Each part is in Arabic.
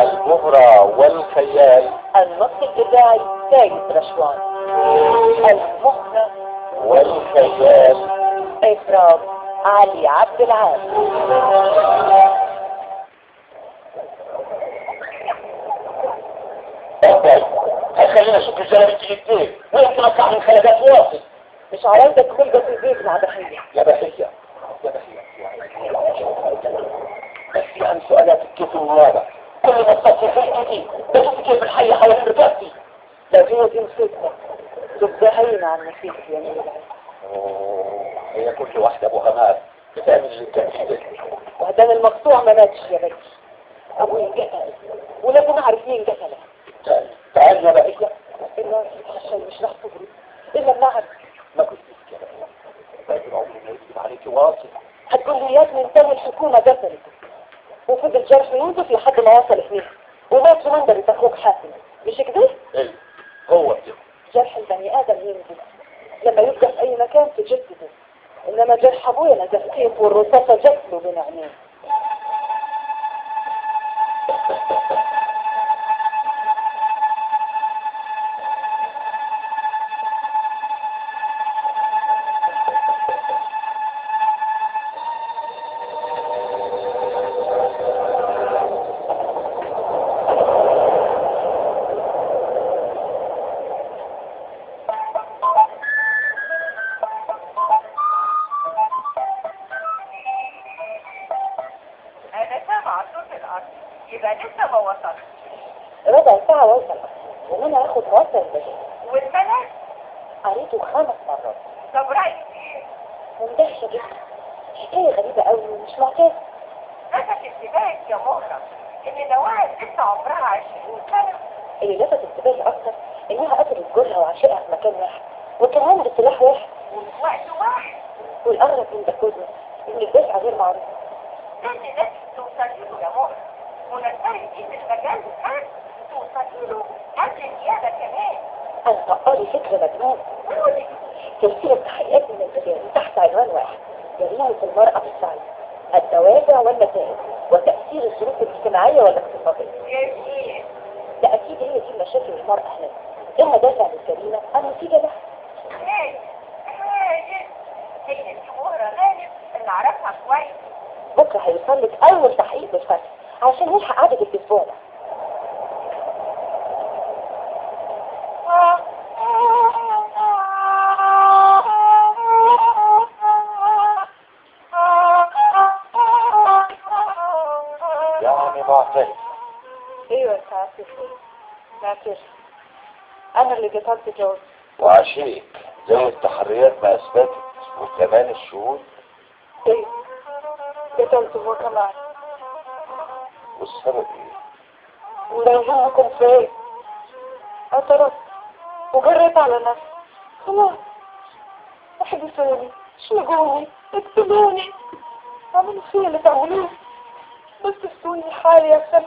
المهرة والخيال. النص الإذاعي سيد رشوان. المهرة والخيال. إخراج علي عبد العال. خلينا نشوف الجلالة الجديد وانت مطلع من خلقات واصل. مش عايزة تلقى في البيت مع بحية. يا بحية بس عن سؤالات كيف الواضح كل ما تصفي في جديد بشوف كيف الحية حوالين رقبتي. لو هي دي مصيبتك تبدأين عن نفسك يا نيلة. هي كل واحدة ابوها مات بتعمل التنفيذ. وهدان المقطوع ما ماتش يا بنتي، ابوي انقتل ولازم نعرف مين قتله. تعال يا بحية. الناس عشان مش راح تجري الا بنعرف. ما كنت كده باقي عمري ما يكتب عليك واصل. هتقول لي يا ابني انتهي الحكومة قتلته وفضل جرح ينزف لحد ما وصل هناك ومات في منبر اخوك حاتم، مش كده؟ ايه هو كده. جرح البني ادم ينزف لما يبقى في اي مكان في جسده، انما جرح ابويا نزف كيف والرصاصة جت له بين عينيه. يبقى لسه ما وصلت. ربع ساعة وصل ومنها هاخد موصل بس. والبلد قريته 5 مرات. طب رأيك ايه؟ مندهشة جدا، حكاية غريبة قوي ومش معتادة. لفت انتباهك يا مهرة ان نوال لسه عمرها 20 سنة. اللي لفت انتباهي اكتر انها قتلت جوزها وعشقها في مكان واحد وكمان بسلاح واحد وفي وقت واحد. والاغرب من ده كله ان الدافع غير معروف. لازم لازم توصلي له يا مهرة، ونتائج دي في المجال بتاعك توصلي له قبل النيابة كمان. انا طقالي فكرة مجنونة. قولي. سلسلة تحقيقات من الرجال تحت عنوان واحد، جريمة المرأة في الصعيد، الدوافع والنتائج وتأثير الظروف الاجتماعية والاقتصادية. جميل. ده اكيد هي دي مشاكل المرأة هناك، اما دافع للجريمة ام نتيجة لها. هاي هي دي مهرة غالب اللي اعرفها كويس. بكرة هيوصل لك اول تحقيق بالفتح عشان يلحق قعدة الاسبوع ده. يعني معترف. ايوه يا سعادتك، معترف. انا اللي قتلت جوز وعشيك زي التحريات ما اثبتت وكمان الشهود. ايوه قتلت هو كمان. والسبب ايه؟ ولا يهمكم في ايه؟ اعترفت وجريت على نفسي. خلاص احبسوني، اشنقوني، اقتلوني، اعملوا فيا اللي تعملوه، بس سيبوني حالي يا خالد،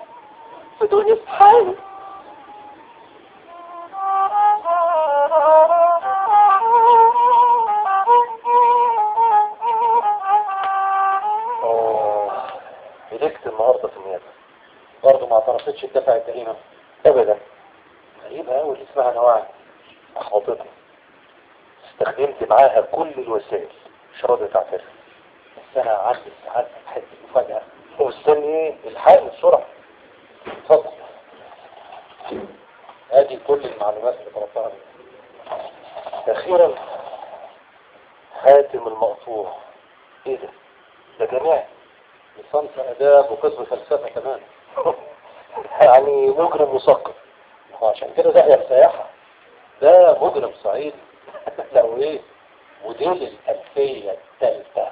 سيبوني في حالي. هدكت النهارده في النيابه برضه ما اعترفتش بدافع الجريمه ابدا. غريبه قوي اللي اسمها نواعي احبطتني. استخدمت معاها كل الوسائل مش راضيه تعترف. بس انا عندي ساعات حته مفاجاه ومستني ايه؟ الحقني بسرعه. اتفضل. ادي كل المعلومات اللي طلبتها منك. اخيرا حاتم المقطوع. ايه ده جماعي لصنف اداب وقسم فلسفه كمان. يعني مجرم مثقف. عشان كده ده السياحه ده مجرم صعيدي. لو ايه موديل الألفية الثالثة.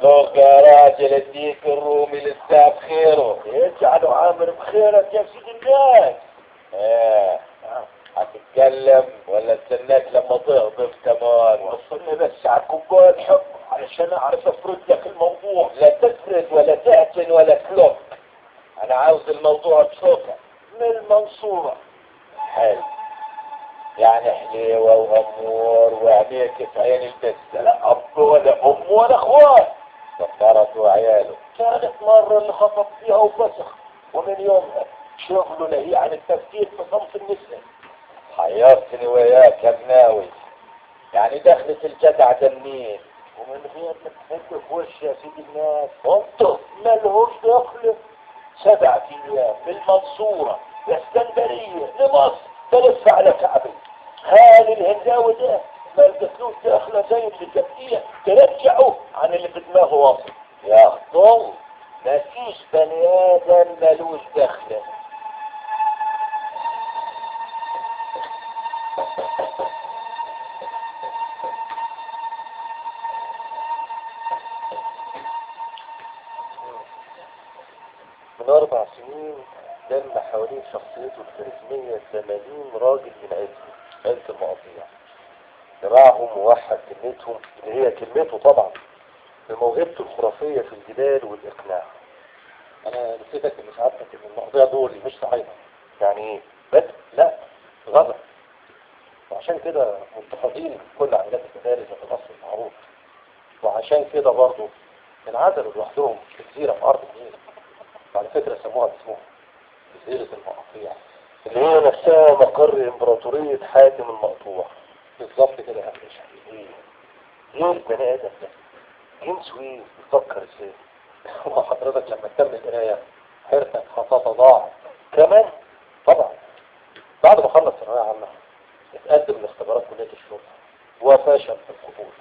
لوك يا راجل اديك الرومي لسه بخيره. يجعله عامر بخيرك يا سيد الناس. هتتكلم ولا استناك لما تغضب كمان؟ وصلني بس على كوباية الحب علشان اعرف افرد لك الموضوع. لا تفرد ولا تعجن ولا تلوك، انا عاوز الموضوع بشوكة. من المنصورة. حلو، يعني حليوة وامور وعينيك في عين البس. لا اب ولا ام ولا اخوات. سفرت وعياله. كانت مرة اللي خطب فيها وفسخ، ومن يومها شغله نهي عن التفكير في صنف النساء. حيرتني وياك يا بناوي، يعني دخلت الجدع ده منين؟ ومن غير ما تهد في وش يا سيدي الناس. وانت ملهوش دخل. 7 ايام في المنصورة لاسكندرية لمصر تلف على كعبي. هاني الهنداوي ده ما لقيتلوش دخلة زي اللي جبتيه ترجعه عن اللي في دماغه واصل. يا خطوم، مفيش بني ادم ملوش دخله. من 4 سنين لما حوالين شخصيته الكاريزمية 80 راجل من عيلة المقاطيع، ذراعهم ووحد كلمتهم اللي هي كلمته طبعا بموهبته الخرافية في الجدال والإقناع. أنا نسيتك إن سعادتك إن المقاطيع دول مش صحيحة. يعني إيه؟ بس لا، غلط. وعشان كده مضطهدين كل عائلات المدارس في الأصل المعروف. وعشان كده برضه انعزلوا لوحدهم في جزيرة في أرض النيل. على فكرة سموها باسمهم جزيرة المقاطيع، اللي هي نفسها مقر إمبراطورية حاتم المقطوع. بالظبط كده يا أهل. ليه البني آدم ده جنسه إيه؟ بيفكر إزاي؟ وحضرتك لما تكمل قراية حيرتك هتتضاعف كمان. طبعا بعد ما خلص ثانوية عامة اتقدم لاختبارات كلية الشرطة وفشل في القبول،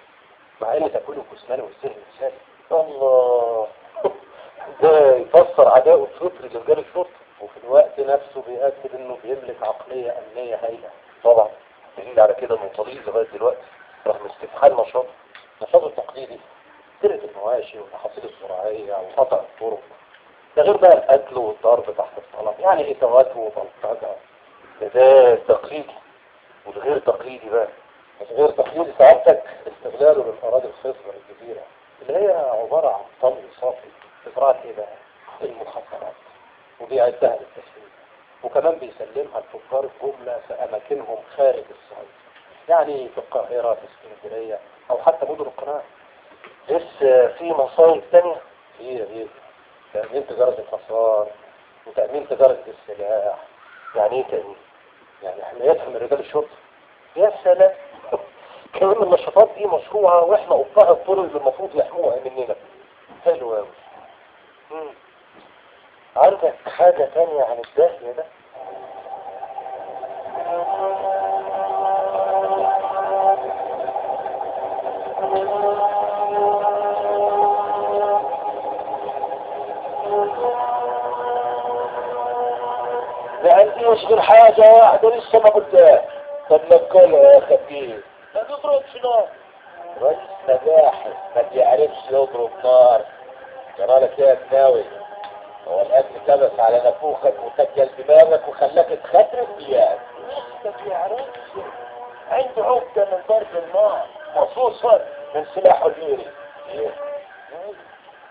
مع إن تكوينه الجسماني والذهني مثالي. الله، ده يفسر عداءه الفطري لرجال الشرطة، وفي الوقت نفسه بيأكد انه بيملك عقلية امنية هائلة. طبعا دليل على كده انه طريق لغاية دلوقتي رغم استفحال نشاطه التقليدي، سرقة المواشي والمحاصيل الزراعية وقطع الطرق. ده غير بقى القتل والضرب تحت الطلب، يعني اتوات وبلطجة. ده تقليدي. والغير تقليدي بقى، غير تقليدي سعادتك استغلاله للأراضي الخصبة للجزيرة، اللي هي عبارة عن طمي صافي إزراعة إيه بقى؟ المخدرات، وبيعدها للتسليم، وكمان بيسلمها لتجار الجملة في أماكنهم خارج الصعيد، يعني في القاهرة، في اسكندرية، أو حتى مدن القناة. لسه في مصايب تانية غير تأمين تجارة الحصان وتأمين تجارة السلاح. يعني إيه تأمين؟ يعني حمايتها من رجال الشرطة. يا سلام، كمان النشاطات دي مشروعة واحنا قطاع الطرق اللي المفروض يحموها مننا. حلو قوي. عندك حاجة تانية عن الداهية ده؟ ما عنديش غير حاجة واحدة لسه ما قلتها. طب نقولها يا خفيف. ما نضربش نار. رئيس مباحث ما بيعرفش يضرب نار. جرالك يا بناوي؟ هو الأكل كبس على نفوخك وسجل دماغك وخلاك تخدر فيها. ما بيعرفش. عنده عقدة من ضرب النار، خصوصا من سلاحه الليري.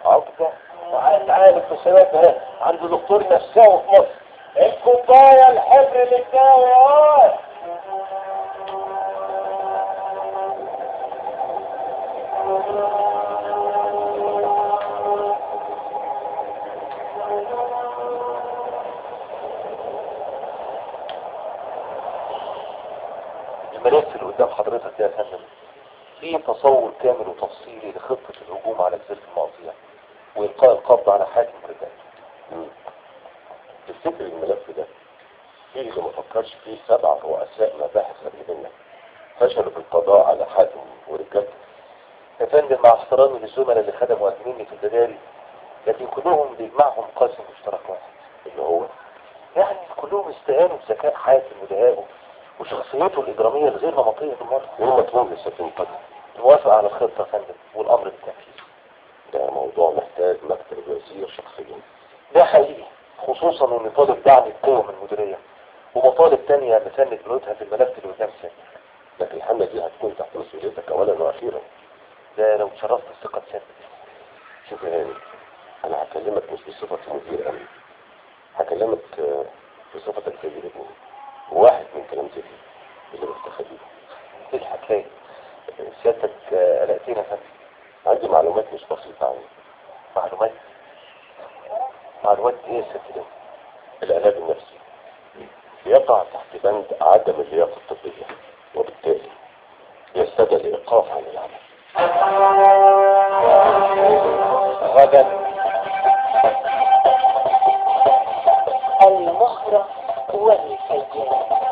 عقدة؟ وعايز عارف بسببها عند دكتور نفساوي في مصر. الكوباية الحبر للدواء. الملف اللي قدام حضرتك يا فندم فيه تصور كامل وتفصيلي لخطة الهجوم على جزيرة المقاطيع وإلقاء القبض على حاكم رجال. تفتكر الملف ده فيه اللي ما فكرش فيه 7 رؤساء مباحث قبل منك فشلوا في القضاء على حاتم ورجالته؟ يا فندم مع احترامي للزملاء اللي خدموا مني في التداري، لكن كلهم بيجمعهم قاسم مشترك واحد، اللي هو يعني كلهم استهانوا بذكاء حاتم ودهائه وشخصيته الإجرامية الغير نمطية بالمرة. يوم ما تكون لسه في مقدم الموافقة على الخطة يا فندم والأمر بالتنفيذ. ده خصوصا ان طالب دعم القوة من المديرية ومطالب تانية مساند بنودها في الملف اللي قدام سامي. لكن الحملة دي هتكون تحت مسؤوليتك اولا واخيرا. ده لو تشرفت الثقة سامي. شوف يا هاني، انا هكلمك مش بصفة مدير امن، هكلمك بصفتك سيد ابني وواحد من كلام زي اللي مستخدمه. ايه الحكاية؟ سيادتك قلقتينا يا فندم. عندي معلومات مش بسيطة عنك. معلومات؟ معلومات ايه يا ست ده؟ العلاج النفسي يقع تحت بند عدم اللياقة الطبية، وبالتالي يستدعي الإيقاف عن العمل. غدا المخرة والسيارة.